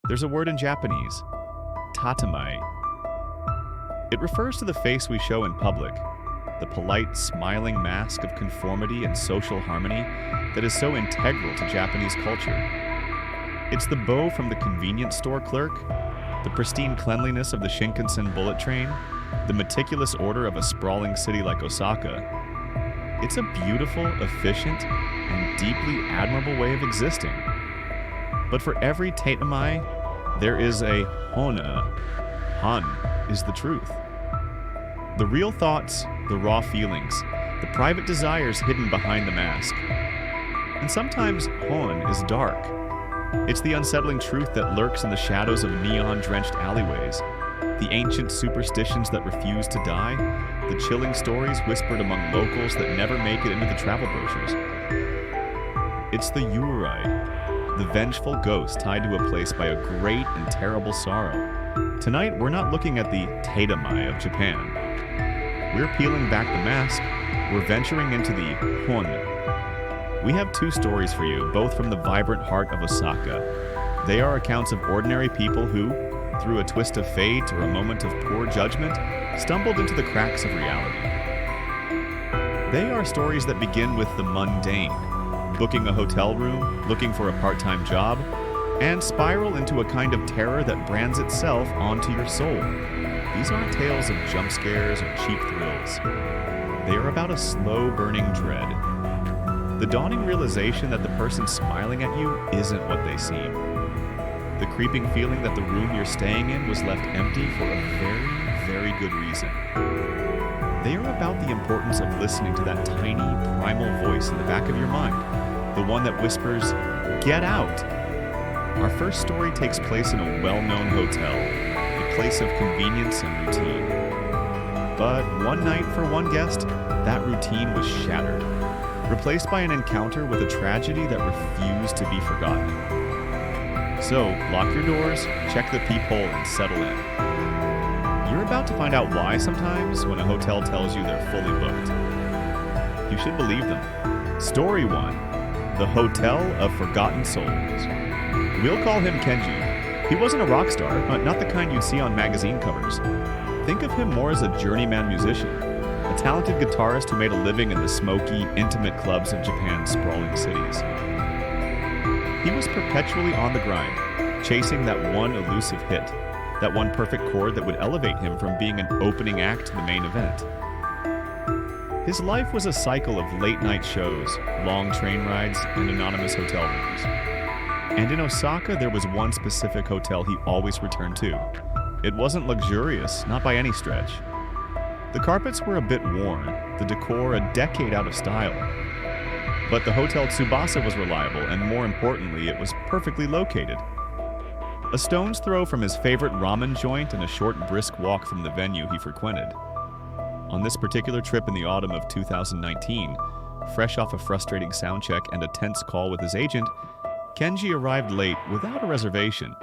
There's a word in Japanese, tatamai. It refers to the face we show in public, the polite, smiling mask of conformity and social harmony that is so integral to Japanese culture. It's the bow from the convenience store clerk, the pristine cleanliness of the Shinkansen bullet train, the meticulous order of a sprawling city like Osaka. It's a beautiful, efficient, and deeply admirable way of existing. But for every tatamai, there is a hona. Han is the truth. The real thoughts, the raw feelings, the private desires hidden behind the mask. And sometimes hon is dark. It's the unsettling truth that lurks in the shadows of neon-drenched alleyways, the ancient superstitions that refuse to die, the chilling stories whispered among locals that never make it into the travel brochures. It's the yurei, the vengeful ghost tied to a place by a great and terrible sorrow. Tonight, we're not looking at the tatamai of Japan. We're peeling back the mask. We're venturing into the hon. We have two stories for you, both from the vibrant heart of Osaka. They are accounts of ordinary people who, through a twist of fate or a moment of poor judgment, stumbled into the cracks of reality. They are stories that begin with the mundane, booking a hotel room, looking for a part-time job, and spiral into a kind of terror that brands itself onto your soul. These aren't tales of jump scares or cheap thrills. They are about a slow-burning dread. The dawning realization that the person smiling at you isn't what they seem. The creeping feeling that the room you're staying in was left empty for a very, very good reason. They are about the importance of listening to that tiny, primal voice in the back of your mind, the one that whispers, "Get out!" Our first story takes place in a well-known hotel, a place of convenience and routine. But one night for one guest, that routine was shattered, replaced by an encounter with a tragedy that refused to be forgotten. So, lock your doors, check the peephole, and settle in. You're about to find out why sometimes when a hotel tells you they're fully booked. You should believe them. Story 1. The Hotel of Forgotten Souls. We'll call him Kenji. He wasn't a rock star, not the kind you'd see on magazine covers. Think of him more as a journeyman musician, a talented guitarist who made a living in the smoky, intimate clubs of Japan's sprawling cities. He was perpetually on the grind, chasing that one elusive hit, that one perfect chord that would elevate him from being an opening act to the main event. His life was a cycle of late-night shows, long train rides, and anonymous hotel rooms. And in Osaka, there was one specific hotel he always returned to. It wasn't luxurious, not by any stretch. The carpets were a bit worn, the decor a decade out of style. But the Hotel Tsubasa was reliable, and more importantly, it was perfectly located. A stone's throw from his favorite ramen joint and a short, brisk walk from the venue he frequented. On this particular trip in the autumn of 2019, fresh off a frustrating soundcheck and a tense call with his agent, Kenji arrived late without a reservation.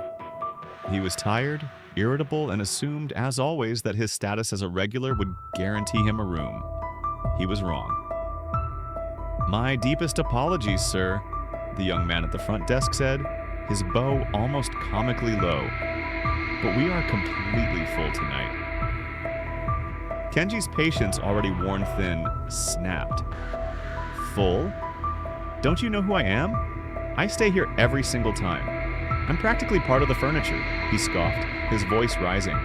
He was tired, irritable, and assumed, as always, that his status as a regular would guarantee him a room. He was wrong. "My deepest apologies, sir," the young man at the front desk said, his bow almost comically low. "But we are completely full tonight." Kenji's patience, already worn thin, snapped. "Full? Don't you know who I am? I stay here every single time. I'm practically part of the furniture," he scoffed, his voice rising.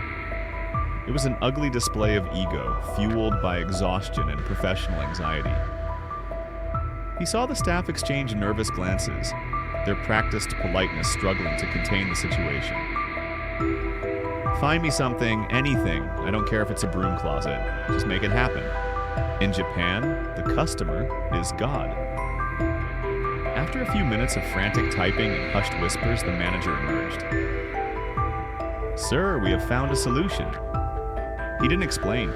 It was an ugly display of ego, fueled by exhaustion and professional anxiety. He saw the staff exchange nervous glances, their practiced politeness struggling to contain the situation. "Find me something, anything. I don't care if it's a broom closet. Just make it happen. In Japan, the customer is God." After a few minutes of frantic typing and hushed whispers, the manager emerged. "Sir, we have found a solution." He didn't explain.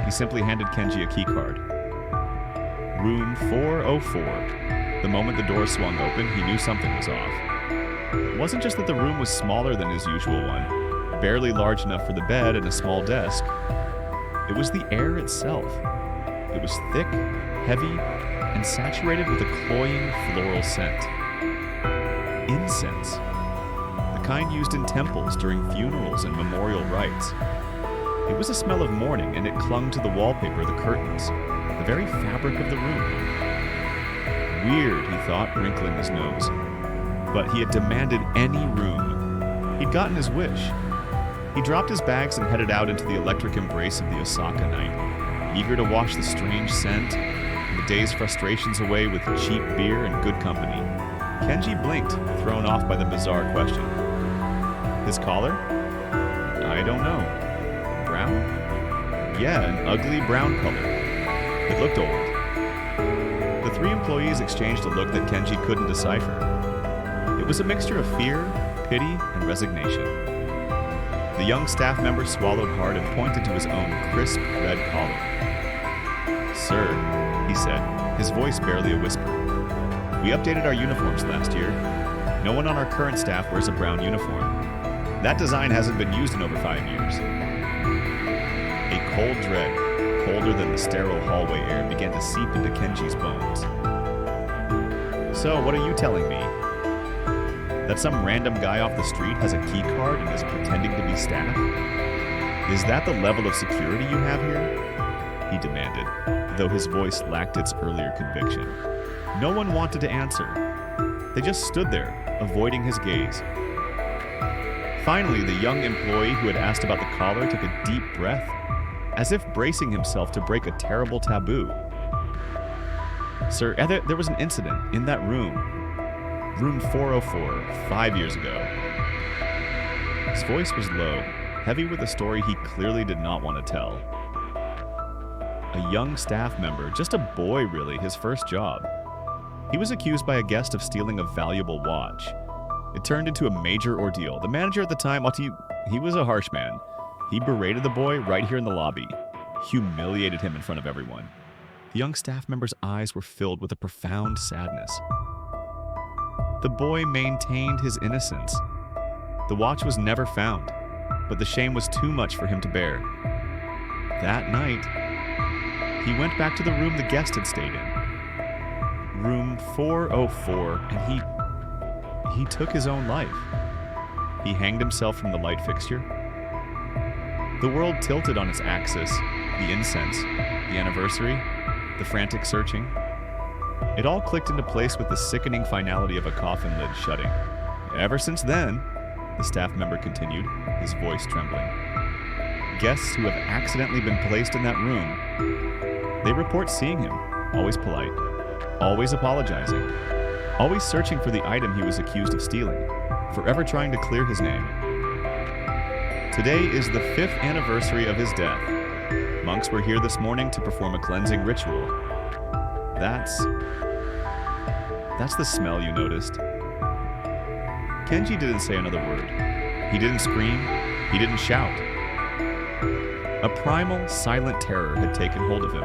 He simply handed Kenji a keycard. Room 404. The moment the door swung open, he knew something was off. It wasn't just that the room was smaller than his usual one, barely large enough for the bed and a small desk. It was the air itself. It was thick, heavy, and saturated with a cloying floral scent. Incense. The kind used in temples during funerals and memorial rites. It was a smell of mourning, and it clung to the wallpaper, the curtains, the very fabric of the room. Weird, he thought, wrinkling his nose. But he had demanded any room. He'd gotten his wish. He dropped his bags and headed out into the electric embrace of the Osaka night, eager to wash the strange scent and the day's frustrations away with cheap beer and good company. Kenji blinked, thrown off by the bizarre question. His collar? I don't know. Brown? Yeah, an ugly brown color. It looked old. The three employees exchanged a look that Kenji couldn't decipher. It was a mixture of fear, pity, and resignation. The young staff member swallowed hard and pointed to his own crisp red collar. Sir, he said, his voice barely a whisper. We updated our uniforms last year. No one on our current staff wears a brown uniform. That design hasn't been used in over 5 years. A cold dread, colder than the sterile hallway air, began to seep into Kenji's bones. So, what are you telling me? That some random guy off the street has a key card and is pretending to be staff? Is that the level of security you have here? He demanded, though his voice lacked its earlier conviction. No one wanted to answer. They just stood there, avoiding his gaze. Finally, the young employee who had asked about the collar took a deep breath, as if bracing himself to break a terrible taboo. Sir, there was an incident in that room. Room 404, 5 years ago. His voice was low, heavy with a story he clearly did not want to tell. A young staff member, just a boy really, his first job. He was accused by a guest of stealing a valuable watch. It turned into a major ordeal. The manager at the time, he was a harsh man. He berated the boy right here in the lobby, humiliated him in front of everyone. The young staff member's eyes were filled with a profound sadness. The boy maintained his innocence. The watch was never found, but the shame was too much for him to bear. That night, he went back to the room the guest had stayed in. Room 404, and he took his own life. He hanged himself from the light fixture. The world tilted on its axis, the incense, the anniversary, the frantic searching. It all clicked into place with the sickening finality of a coffin lid shutting. Ever since then, the staff member continued, his voice trembling, guests who have accidentally been placed in that room, they report seeing him, always polite, always apologizing, always searching for the item he was accused of stealing, forever trying to clear his name. Today is the 5th anniversary of his death. Monks were here this morning to perform a cleansing ritual. That's the smell you noticed. Kenji didn't say another word. He didn't scream. He didn't shout. A primal, silent terror had taken hold of him.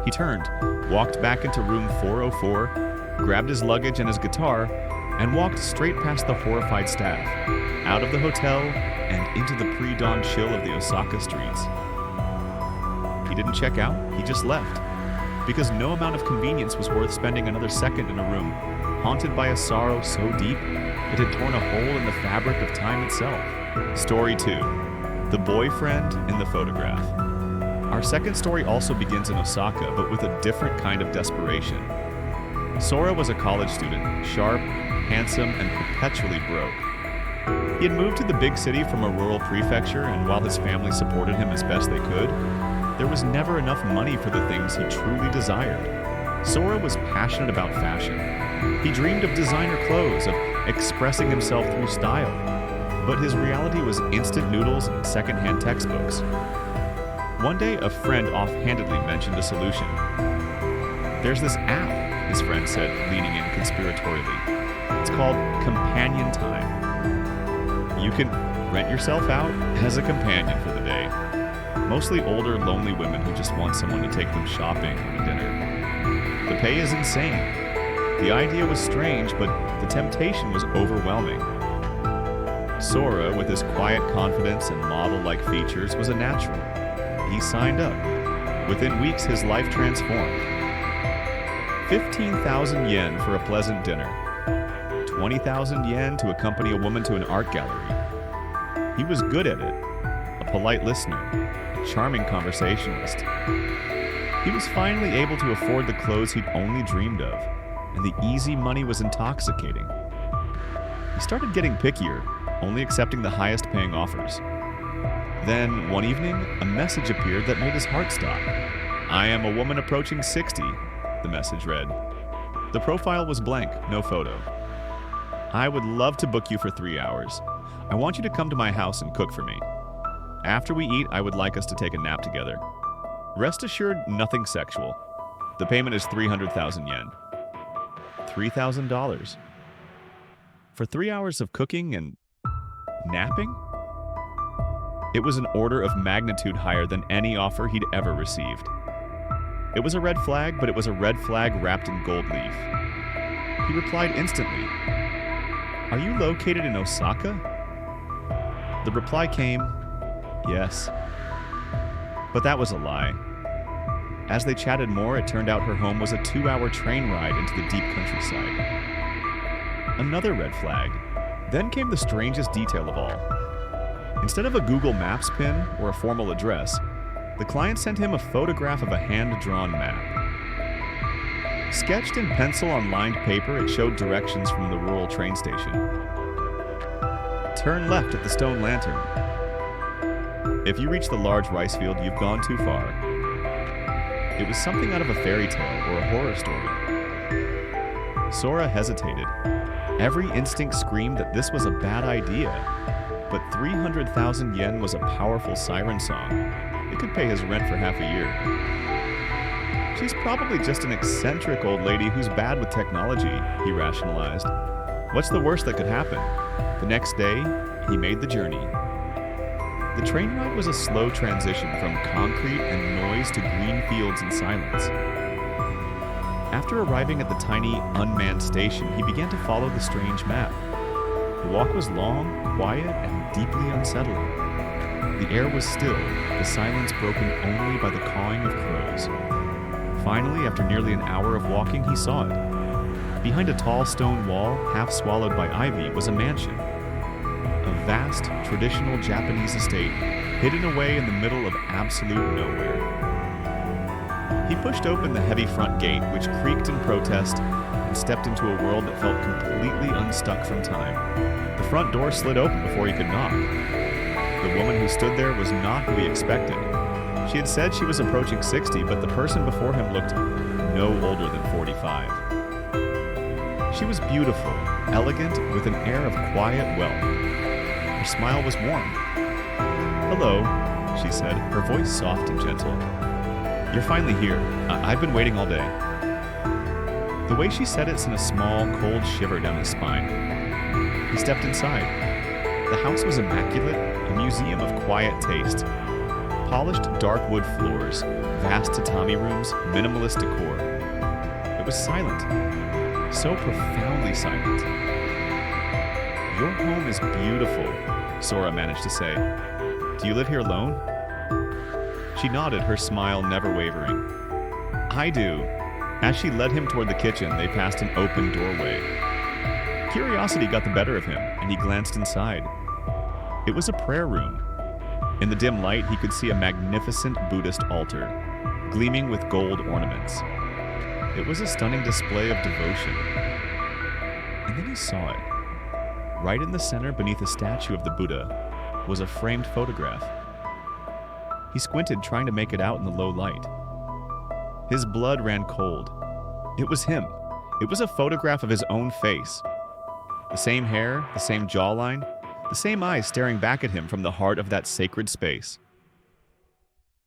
He turned, walked back into room 404, grabbed his luggage and his guitar, and walked straight past the horrified staff, out of the hotel and into the pre-dawn chill of the Osaka streets. He didn't check out, he just left, because no amount of convenience was worth spending another second in a room, haunted by a sorrow so deep it had torn a hole in the fabric of time itself. Story 2. The boyfriend in the photograph. Our second story also begins in Osaka, but with a different kind of desperation. Sora was a college student, sharp, handsome, and perpetually broke. He had moved to the big city from a rural prefecture, and while his family supported him as best they could, there was never enough money for the things he truly desired. Sora was passionate about fashion. He dreamed of designer clothes, of expressing himself through style. But his reality was instant noodles and secondhand textbooks. One day, a friend offhandedly mentioned a solution. There's this app, his friend said, leaning in conspiratorially. It's called Companion Time. You can rent yourself out as a companion for the day. Mostly older, lonely women who just want someone to take them shopping or to dinner. The pay is insane. The idea was strange, but the temptation was overwhelming. Sora, with his quiet confidence and model-like features, was a natural. He signed up. Within weeks, his life transformed. 15,000 yen for a pleasant dinner. 20,000 yen to accompany a woman to an art gallery. He was good at it, a polite listener, a charming conversationalist. He was finally able to afford the clothes he'd only dreamed of, and the easy money was intoxicating. He started getting pickier, only accepting the highest-paying offers. Then, one evening, a message appeared that made his heart stop. "I am a woman approaching 60, the message read. The profile was blank, no photo. "I would love to book you for 3 hours. I want you to come to my house and cook for me. After we eat, I would like us to take a nap together. Rest assured, nothing sexual. The payment is 300,000 yen. $3,000. For 3 hours of cooking and napping? It was an order of magnitude higher than any offer he'd ever received. It was a red flag, but it was a red flag wrapped in gold leaf. He replied instantly, "Are you located in Osaka?" The reply came, "Yes." But that was a lie. As they chatted more, it turned out her home was a 2-hour train ride into the deep countryside. Another red flag. Then came the strangest detail of all. Instead of a Google Maps pin or a formal address, the client sent him a photograph of a hand-drawn map. Sketched in pencil on lined paper, it showed directions from the rural train station. Turn left at the stone lantern. If you reach the large rice field, you've gone too far. It was something out of a fairy tale or a horror story. Sora hesitated. Every instinct screamed that this was a bad idea. But 300,000 yen was a powerful siren song. It could pay his rent for half a year. She's probably just an eccentric old lady who's bad with technology, he rationalized. What's the worst that could happen? The next day, he made the journey. The train ride was a slow transition from concrete and noise to green fields and silence. After arriving at the tiny, unmanned station, he began to follow the strange map. The walk was long, quiet, and deeply unsettling. The air was still, the silence broken only by the cawing of crows. Finally, after nearly an hour of walking, he saw it. Behind a tall stone wall, half swallowed by ivy, was a mansion. A vast, traditional Japanese estate, hidden away in the middle of absolute nowhere. He pushed open the heavy front gate, which creaked in protest, and stepped into a world that felt completely unstuck from time. The front door slid open before he could knock. The woman who stood there was not who he expected. She had said she was approaching 60, but the person before him looked no older than 45. She was beautiful, elegant, with an air of quiet wealth. Her smile was warm. "Hello," she said, her voice soft and gentle. "You're finally here. I've been waiting all day." The way she said it sent a small, cold shiver down his spine. He stepped inside. The house was immaculate, a museum of quiet taste. Polished dark wood floors, vast tatami rooms, minimalist decor. It was silent, so profoundly silent. "Your home is beautiful," Sora managed to say. "Do you live here alone?" She nodded, her smile never wavering. "I do." As she led him toward the kitchen, they passed an open doorway. Curiosity got the better of him, and he glanced inside. It was a prayer room. In the dim light, he could see a magnificent Buddhist altar, gleaming with gold ornaments. It was a stunning display of devotion. And then he saw it. Right in the center, beneath a statue of the Buddha, was a framed photograph. He squinted, trying to make it out in the low light. His blood ran cold. It was him. It was a photograph of his own face. The same hair, the same jawline, the same eyes staring back at him from the heart of that sacred space.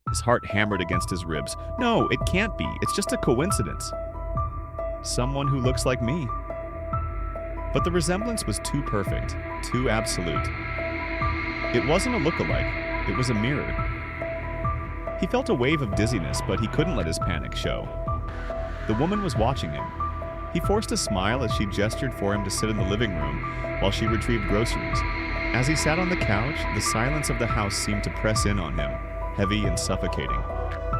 His heart hammered against his ribs. No, it can't be. It's just a coincidence. Someone who looks like me. But the resemblance was too perfect, too absolute. It wasn't a look-alike. It was a mirror. He felt a wave of dizziness, but he couldn't let his panic show. The woman was watching him. He forced a smile as she gestured for him to sit in the living room while she retrieved groceries. As he sat on the couch, the silence of the house seemed to press in on him, heavy and suffocating.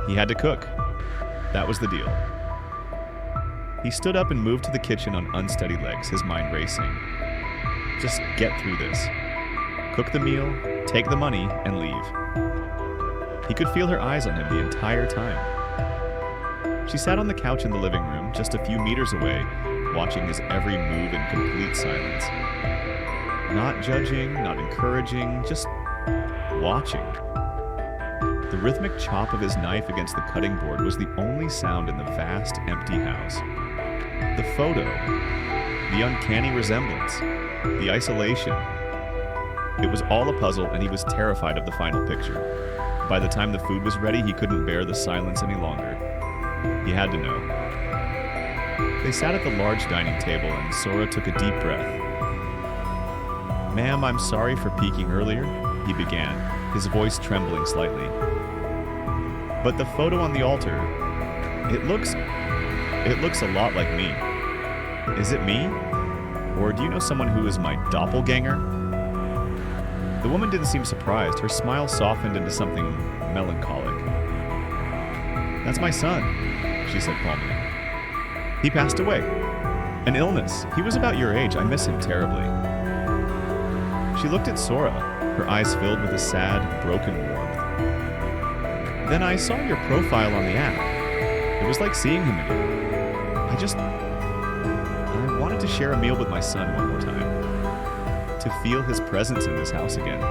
He had to cook. That was the deal. He stood up and moved to the kitchen on unsteady legs, his mind racing. Just get through this. Cook the meal, take the money, and leave. He could feel her eyes on him the entire time. She sat on the couch in the living room, just a few meters away, watching his every move in complete silence. Not judging, not encouraging, just watching. The rhythmic chop of his knife against the cutting board was the only sound in the vast, empty house. The photo, the uncanny resemblance, the isolation. It was all a puzzle, and he was terrified of the final picture. By the time the food was ready, he couldn't bear the silence any longer. He had to know. They sat at the large dining table, and Sora took a deep breath. "Ma'am, I'm sorry for peeking earlier," he began, his voice trembling slightly. "But the photo on the altar, it looks a lot like me. Is it me? Or do you know someone who is my doppelganger?" The woman didn't seem surprised. Her smile softened into something melancholic. "That's my son," she said calmly. "He passed away. An illness. He was about your age. I miss him terribly." She looked at Sora, her eyes filled with a sad, broken warmth. "Then I saw your profile on the app. It was like seeing him again. I wanted to share a meal with my son one more time. To feel his presence in this house again.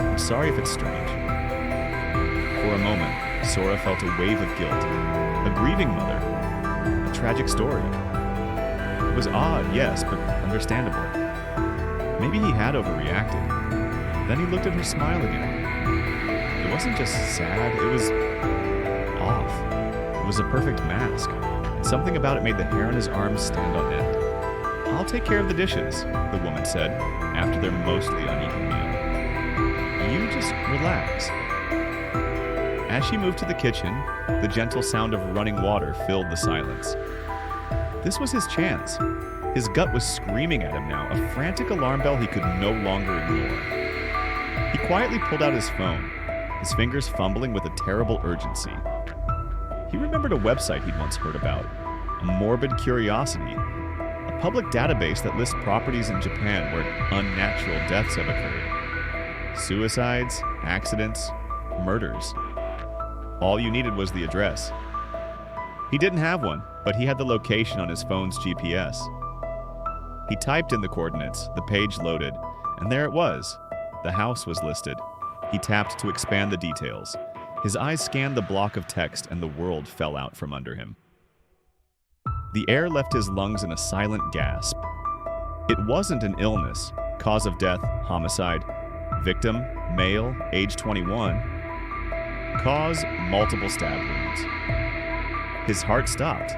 I'm sorry if it's strange." For a moment, Sora felt a wave of guilt. A grieving mother. A tragic story. It was odd, yes, but understandable. Maybe he had overreacted. Then he looked at her smile again. It wasn't just sad, it was off. It was a perfect mask. And something about it made the hair on his arms stand on end. "I'll take care of the dishes," the woman said, after their mostly uneaten meal. "You just relax." As she moved to the kitchen, the gentle sound of running water filled the silence. This was his chance. His gut was screaming at him now, a frantic alarm bell he could no longer ignore. He quietly pulled out his phone, his fingers fumbling with a terrible urgency. He remembered a website he'd once heard about, a morbid curiosity, a public database that lists properties in Japan where unnatural deaths have occurred. Suicides, accidents, murders. All you needed was the address. He didn't have one, but he had the location on his phone's GPS. He typed in the coordinates, the page loaded, and there it was. The house was listed. He tapped to expand the details. His eyes scanned the block of text, and the world fell out from under him. The air left his lungs in a silent gasp. It wasn't an illness. Cause of death, homicide. Victim, male, age 21. Cause, multiple stab wounds. His heart stopped.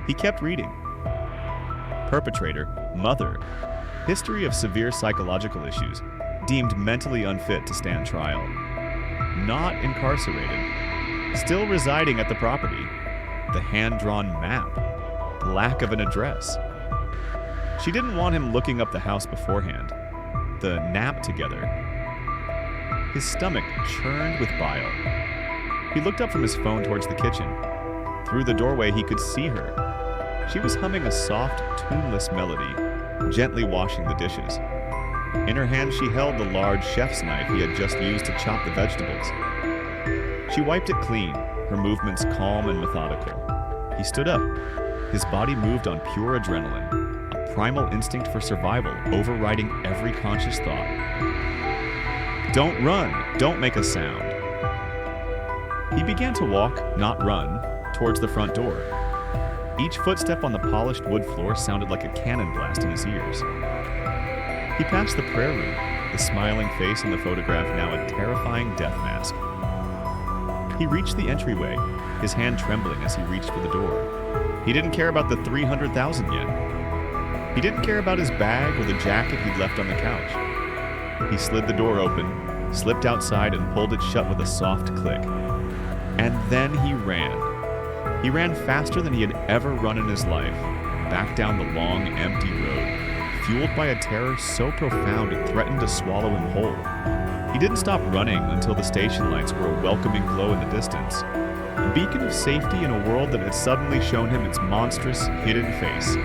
He kept reading. Perpetrator, mother. History of severe psychological issues. Deemed mentally unfit to stand trial. Not incarcerated. Still residing at the property. The hand-drawn map. The lack of an address. She didn't want him looking up the house beforehand. The nap together. His stomach churned with bile. He looked up from his phone towards the kitchen. Through the doorway, he could see her. She was humming a soft, tuneless melody, gently washing the dishes. In her hand, she held the large chef's knife he had just used to chop the vegetables. She wiped it clean, her movements calm and methodical. He stood up. His body moved on pure adrenaline, a primal instinct for survival overriding every conscious thought. "Don't run! Don't make a sound!" He began to walk, not run, towards the front door. Each footstep on the polished wood floor sounded like a cannon blast in his ears. He passed the prayer room, the smiling face in the photograph now a terrifying death mask. He reached the entryway, his hand trembling as he reached for the door. He didn't care about the $300,000 yet. He didn't care about his bag or the jacket he'd left on the couch. He slid the door open, slipped outside, and pulled it shut with a soft click. And then he ran. He ran faster than he had ever run in his life, back down the long, empty road, fueled by a terror so profound it threatened to swallow him whole. He didn't stop running until the station lights were a welcoming glow in the distance. a beacon of safety in a world that had suddenly shown him its monstrous, hidden face.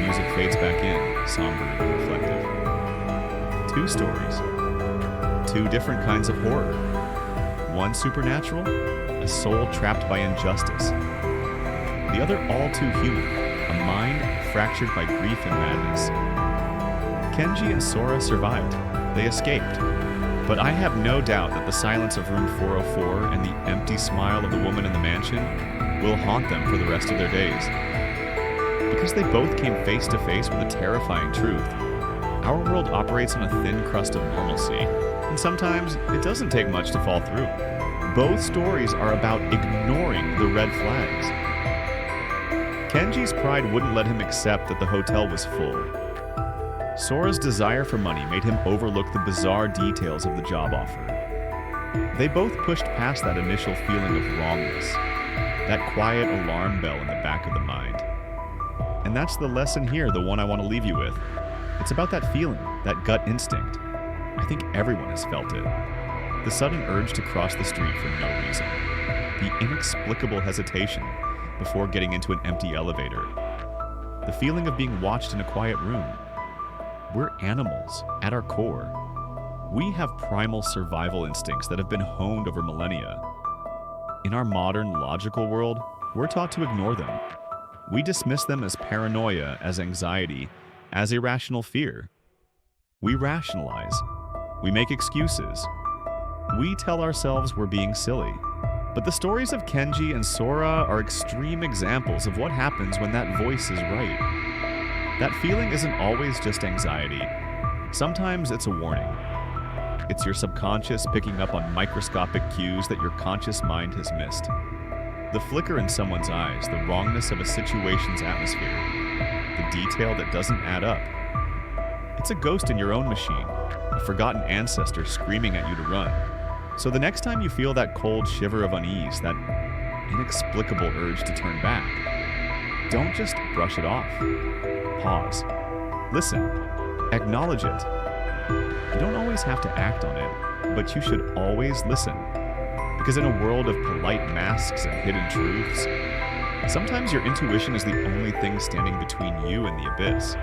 Music fades back in, somber and reflective. Two stories. Two different kinds of horror. One supernatural, a soul trapped by injustice. The other all too human, a mind fractured by grief and madness. Kenji and Sora survived. They escaped. But I have no doubt that the silence of room 404 and the empty smile of the woman in the mansion will haunt them for the rest of their days. Because they both came face to face with a terrifying truth. Our world operates on a thin crust of normalcy, and sometimes it doesn't take much to fall through. Both stories are about ignoring the red flags. Kenji's pride wouldn't let him accept that the hotel was full. Sora's desire for money made him overlook the bizarre details of the job offer. They both pushed past that initial feeling of wrongness, that quiet alarm bell in the back of the mind. And that's the lesson here, the one I want to leave you with. It's about that feeling, that gut instinct. I think everyone has felt it. The sudden urge to cross the street for no reason. The inexplicable hesitation before getting into an empty elevator. The feeling of being watched in a quiet room. We're animals at our core. We have primal survival instincts that have been honed over millennia. In our modern, logical world, we're taught to ignore them. We dismiss them as paranoia, as anxiety, as irrational fear. We rationalize. We make excuses. We tell ourselves we're being silly. But the stories of Kenji and Sora are extreme examples of what happens when that voice is right. That feeling isn't always just anxiety. Sometimes it's a warning. It's your subconscious picking up on microscopic cues that your conscious mind has missed. The flicker in someone's eyes, the wrongness of a situation's atmosphere, the detail that doesn't add up. It's a ghost in your own machine, a forgotten ancestor screaming at you to run. So the next time you feel that cold shiver of unease, that inexplicable urge to turn back, don't just brush it off. Pause. Listen. Acknowledge it. You don't always have to act on it, but you should always listen. Because in a world of polite masks and hidden truths, sometimes your intuition is the only thing standing between you and the abyss.